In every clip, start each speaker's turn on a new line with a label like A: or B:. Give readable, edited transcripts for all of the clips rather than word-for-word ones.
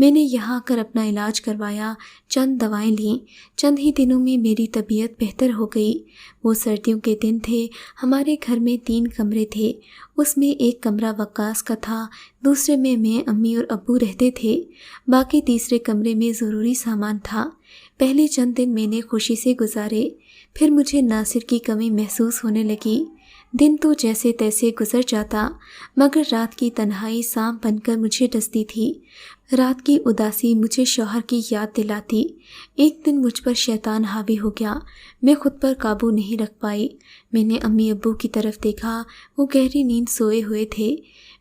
A: میں نے یہاں آ کر اپنا علاج کروایا، چند دوائیں لیں، چند ہی دنوں میں میری طبیعت بہتر ہو گئی۔ وہ سردیوں کے دن تھے، ہمارے گھر میں 3 کمرے تھے، اس میں ایک کمرہ وقاص کا تھا، دوسرے میں امی اور ابو رہتے تھے، باقی تیسرے کمرے میں ضروری سامان تھا۔ پہلے چند دن میں نے خوشی سے گزارے، پھر مجھے ناصر کی کمی محسوس ہونے لگی۔ دن تو جیسے تیسے گزر جاتا، مگر رات کی تنہائی سانپ بن کر مجھے ڈستی تھی۔ رات کی اداسی مجھے شوہر کی یاد دلاتی۔ ایک دن مجھ پر شیطان حاوی ہو گیا، میں خود پر قابو نہیں رکھ پائی۔ میں نے امی ابو کی طرف دیکھا، وہ گہری نیند سوئے ہوئے تھے۔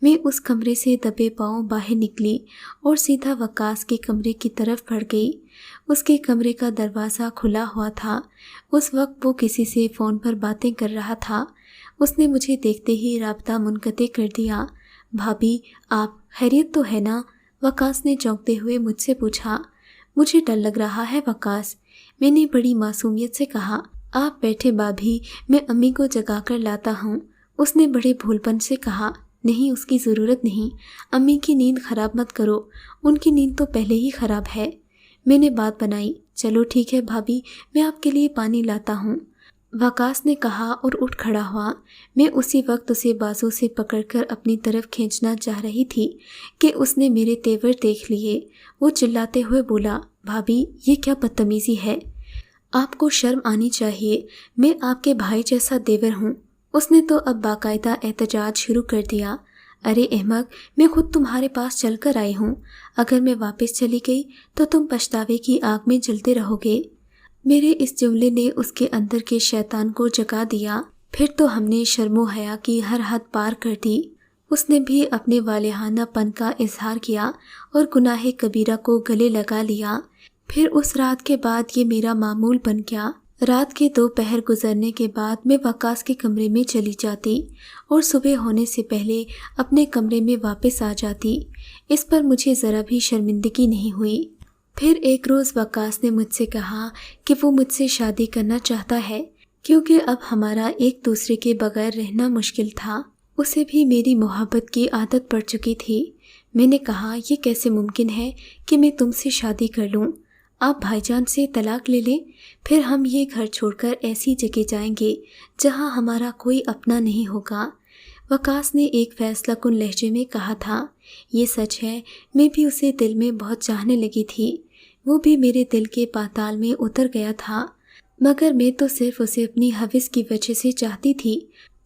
A: میں اس کمرے سے دبے پاؤں باہر نکلی اور سیدھا وقاص کے کمرے کی طرف بڑھ گئی۔ اس کے کمرے کا دروازہ کھلا ہوا تھا۔ اس وقت وہ کسی سے فون پر باتیں کر رہا تھا۔ اس نے مجھے دیکھتے ہی رابطہ منقطع کر دیا۔ بھابی، آپ خیریت تو ہے نا؟ وقاص نے چونکتے ہوئے مجھ سے پوچھا۔ مجھے ڈر لگ رہا ہے وقاص، میں نے بڑی معصومیت سے کہا۔ آپ بیٹھے بھابی، میں امی کو جگا کر لاتا ہوں۔ اس نے بڑے بھول پن سے کہا۔ نہیں، اس کی ضرورت نہیں، امی کی نیند خراب مت کرو، ان کی نیند تو پہلے ہی خراب ہے۔ میں نے بات بنائی۔ چلو ٹھیک ہے بھابی، میں آپ کے لیے پانی لاتا ہوں، وقاص نے کہا اور اٹھ کھڑا ہوا۔ میں اسی وقت اسے بازو سے پکڑ کر اپنی طرف کھینچنا چاہ رہی تھی کہ اس نے میرے تیور دیکھ لیے۔ وہ چلاتے ہوئے بولا، بھابی یہ کیا بدتمیزی ہے؟ آپ کو شرم آنی چاہیے، میں آپ کے بھائی جیسا دیور ہوں۔ اس نے تو اب باقاعدہ احتجاج شروع کر دیا۔ ارے احمق، میں خود تمہارے پاس چل کر آئی ہوں، اگر میں واپس چلی گئی تو تم پچھتاوے کی آگ میں جلتے رہو گے۔ میرے اس جملے نے اس کے اندر کے شیطان کو جگا دیا۔ پھر تو ہم نے شرم و حیا کی ہر حد پار کر دی۔ اس نے بھی اپنے والہانہ پن کا اظہار کیا اور گناہ کبیرہ کو گلے لگا لیا۔ پھر اس رات کے بعد یہ میرا معمول بن گیا۔ رات کے 2 پہر گزرنے کے بعد میں وقاص کے کمرے میں چلی جاتی اور صبح ہونے سے پہلے اپنے کمرے میں واپس آ جاتی۔ اس پر مجھے ذرا بھی شرمندگی نہیں ہوئی۔ پھر ایک روز وقاص نے مجھ سے کہا کہ وہ مجھ سے شادی کرنا چاہتا ہے، کیونکہ اب ہمارا ایک دوسرے کے بغیر رہنا مشکل تھا۔ اسے بھی میری محبت کی عادت پڑ چکی تھی۔ میں نے کہا، یہ کیسے ممکن ہے کہ میں تم سے شادی کر لوں؟ آپ بھائی جان سے طلاق لے لیں، پھر ہم یہ گھر چھوڑ کر ایسی جگہ جائیں گے جہاں ہمارا کوئی اپنا نہیں ہوگا۔ وقاص نے ایک فیصلہ کن لہجے میں کہا تھا۔ یہ سچ ہے، میں بھی اسے دل میں بہت چاہنے لگی تھی، وہ بھی میرے دل کے پاتال میں اتر گیا تھا، مگر میں تو صرف اسے اپنی ہوس کی وجہ سے چاہتی تھی،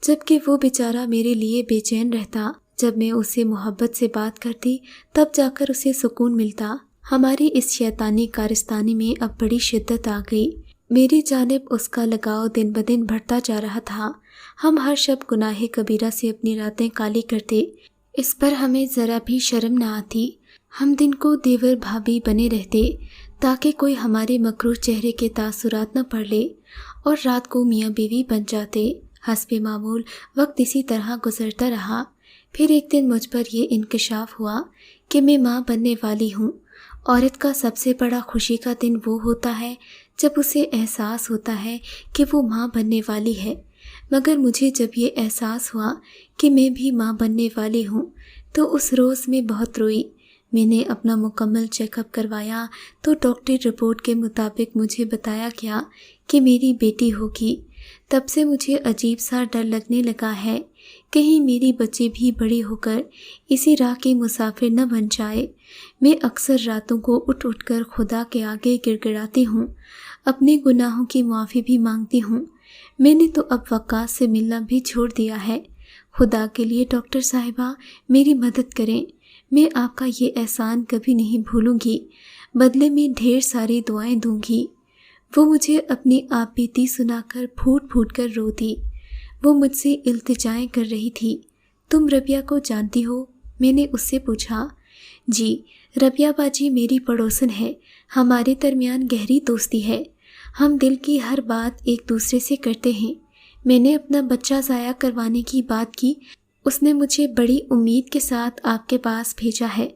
A: جبکہ وہ بیچارہ میرے لیے بے چین رہتا۔ جب میں اسے محبت سے بات کرتی تب جا کر اسے سکون ملتا۔ ہماری اس شیطانی کارستانی میں اب بڑی شدت آ گئی۔ میری جانب اس کا لگاؤ دن بدن بڑھتا جا رہا تھا۔ ہم ہر شب گناہ کبیرہ سے اپنی راتیں کالی کرتے، اس پر ہمیں ذرا بھی شرم نہ آتی۔ ہم دن کو دیور بھابی بنے رہتے تاکہ کوئی ہمارے مکروہ چہرے کے تاثرات نہ پڑھ لے، اور رات کو میاں بیوی بن جاتے۔ حسب معمول وقت اسی طرح گزرتا رہا۔ پھر ایک دن مجھ پر یہ انکشاف ہوا کہ میں ماں بننے والی ہوں۔ عورت کا سب سے بڑا خوشی کا دن وہ ہوتا ہے جب اسے احساس ہوتا ہے کہ وہ ماں بننے والی ہے، مگر مجھے جب یہ احساس ہوا کہ میں بھی ماں بننے والی ہوں تو اس روز میں بہت روئی۔ میں نے اپنا مکمل چیک اپ کروایا تو ڈاکٹر رپورٹ کے مطابق مجھے بتایا گیا کہ میری بیٹی ہوگی۔ تب سے مجھے عجیب سا ڈر لگنے لگا ہے، کہیں میری بچی بھی بڑی ہو کر اسی راہ کی مسافر نہ بن جائے۔ میں اکثر راتوں کو اٹھ اٹھ کر خدا کے آگے گڑ گڑاتی ہوں، اپنے گناہوں کی معافی بھی مانگتی ہوں۔ میں نے تو اب وقاص سے ملنا بھی چھوڑ دیا ہے۔ خدا کے لیے ڈاکٹر صاحبہ میری مدد کریں، میں آپ کا یہ احسان کبھی نہیں بھولوں گی، بدلے میں ڈھیر ساری دعائیں دوں گی۔ وہ مجھے اپنی آپ بیتی سنا کر پھوٹ پھوٹ کر رو دی۔ وہ مجھ سے التجائیں کر رہی تھی۔ تم ربیہ کو جانتی ہو؟ میں نے اس سے پوچھا۔ جی، ربیہ باجی میری پڑوسن ہے، ہمارے درمیان گہری دوستی ہے، ہم دل کی ہر بات ایک دوسرے سے کرتے ہیں۔ میں نے اپنا بچہ ضائع کروانے کی بات کی، اس نے مجھے بڑی امید کے ساتھ آپ کے پاس بھیجا ہے۔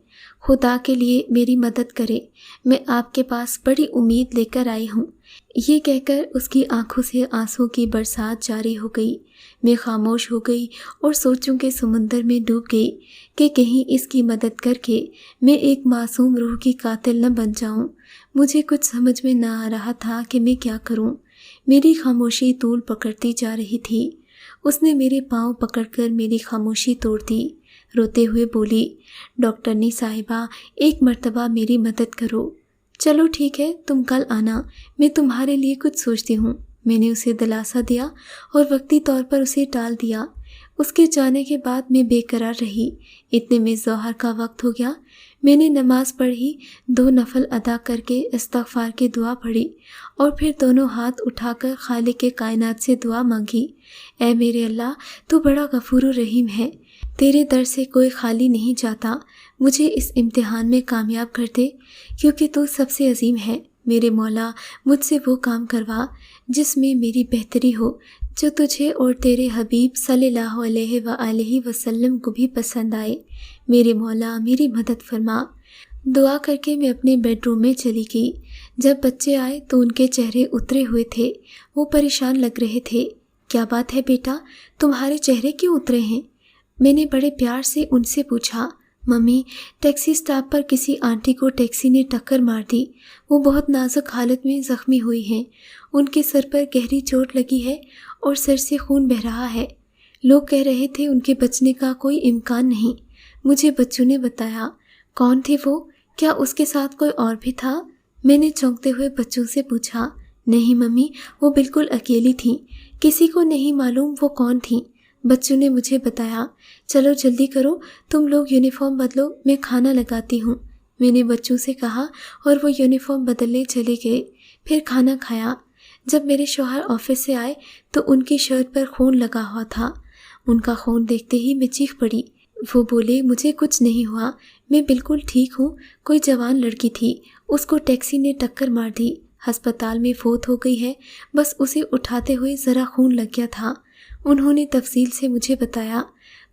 A: خدا کے لیے میری مدد کرے، میں آپ کے پاس بڑی امید لے کر آئی ہوں۔ یہ کہہ کر اس کی آنکھوں سے آنسوں کی برسات جاری ہو گئی۔ میں خاموش ہو گئی اور سوچوں کے سمندر میں ڈوب گئی کہ کہیں اس کی مدد کر کے میں ایک معصوم روح کی قاتل نہ بن جاؤں۔ مجھے کچھ سمجھ میں نہ آ رہا تھا کہ میں کیا کروں۔ میری خاموشی طول پکڑتی جا رہی تھی۔ اس نے میرے پاؤں پکڑ کر میری خاموشی توڑ دی۔ روتے ہوئے بولی، ڈاکٹرنی صاحبہ، ایک مرتبہ میری مدد کرو۔ چلو ٹھیک ہے، تم کل آنا، میں تمہارے لیے کچھ سوچتی ہوں۔ میں نے اسے دلاسا دیا اور وقتی طور پر اسے ٹال دیا۔ اس کے جانے کے بعد میں بے قرار رہی۔ اتنے میں ظہر کا وقت ہو گیا۔ میں نے نماز پڑھی، 2 نفل ادا کر کے استغفار کی دعا پڑھی اور پھر دونوں ہاتھ اٹھا کر خالق کائنات سے دعا مانگی۔ اے میرے اللہ، تو بڑا غفور و رحیم ہے، تیرے در سے کوئی خالی نہیں جاتا۔ مجھے اس امتحان میں کامیاب کر دے، کیونکہ تو سب سے عظیم ہے۔ میرے مولا، مجھ سے وہ کام کروا جس میں میری بہتری ہو، جو تجھے اور تیرے حبیب صلی اللہ علیہ وآلہ وسلم کو بھی پسند آئے۔ میرے مولا، میری مدد فرما۔ دعا کر کے میں اپنے بیڈ روم میں چلی گئی۔ جب بچے آئے تو ان کے چہرے اترے ہوئے تھے، وہ پریشان لگ رہے تھے۔ کیا بات ہے بیٹا، تمہارے چہرے کیوں اترے ہیں؟ میں نے بڑے پیار سے ان سے پوچھا۔ ممی، ٹیکسی سٹاپ پر کسی آنٹی کو ٹیکسی نے ٹکر مار دی، وہ بہت نازک حالت میں زخمی ہوئی ہیں، ان کے سر پر گہری چوٹ لگی ہے اور سر سے خون بہہ رہا ہے، لوگ کہہ رہے تھے ان کے بچنے کا کوئی امکان نہیں۔ مجھے بچوں نے بتایا۔ کون تھی وہ؟ کیا اس کے ساتھ کوئی اور بھی تھا؟ میں نے چونکتے ہوئے بچوں سے پوچھا۔ نہیں ممی، وہ بالکل اکیلی تھیں، کسی کو نہیں معلوم وہ کون تھیں۔ بچوں نے مجھے بتایا۔ چلو جلدی کرو، تم لوگ یونیفارم بدلو، میں کھانا لگاتی ہوں، میں نے بچوں سے کہا اور وہ یونیفارم بدلنے چلے گئے۔ پھر کھانا کھایا۔ جب میرے شوہر آفس سے آئے تو ان کی شرٹ پر خون لگا ہوا تھا۔ ان کا خون دیکھتے ہی میں چیخ پڑی۔ وہ بولے، مجھے کچھ نہیں ہوا، میں بالکل ٹھیک ہوں، کوئی جوان لڑکی تھی، اس کو ٹیکسی نے ٹکر مار دی، ہسپتال میں فوت ہو گئی ہے، بس اسے اٹھاتے ہوئے ذرا خون لگ گیا تھا۔ انہوں نے تفصیل سے مجھے بتایا۔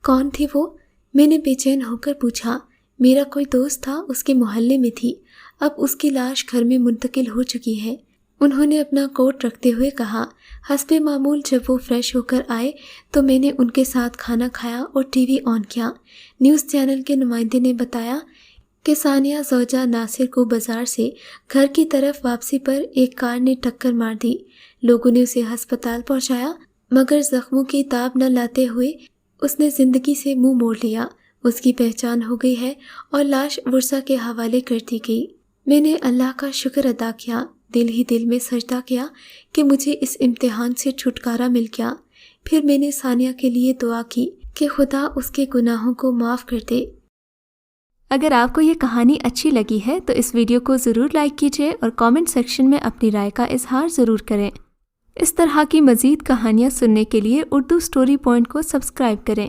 A: کون تھی وہ؟ میں نے بے چین ہو کر پوچھا۔ میرا کوئی دوست تھا، اس کے محلے میں تھی، اب اس کی لاش گھر میں منتقل ہو چکی ہے۔ انہوں نے اپنا کوٹ رکھتے ہوئے کہا۔ حسب معمول جب وہ فریش ہو کر آئے تو میں نے ان کے ساتھ کھانا کھایا اور ٹی وی آن کیا۔ نیوز چینل کے نمائندے نے بتایا کہ ثانیہ زوجہ ناصر کو بازار سے گھر کی طرف واپسی پر ایک کار نے ٹکر مار دی۔ لوگوں نے اسے ہسپتال پہنچایا، مگر زخموں کی تاب نہ لاتے ہوئے اس نے زندگی سے منہ موڑ لیا۔ اس کی پہچان ہو گئی ہے اور لاش ورثہ کے حوالے کر دی گئی۔ میں نے اللہ کا شکر ادا کیا، دل ہی دل میں سجدہ کیا کہ مجھے اس امتحان سے چھٹکارا مل گیا۔ پھر میں نے ثانیہ کے لیے دعا کی کہ خدا اس کے گناہوں کو معاف کر دے۔
B: اگر آپ کو یہ کہانی اچھی لگی ہے تو اس ویڈیو کو ضرور لائک کیجیے اور کامنٹ سیکشن میں اپنی رائے کا اظہار ضرور کریں۔ اس طرح کی مزید کہانیاں سننے کے لیے اردو سٹوری پوائنٹ کو سبسکرائب کریں۔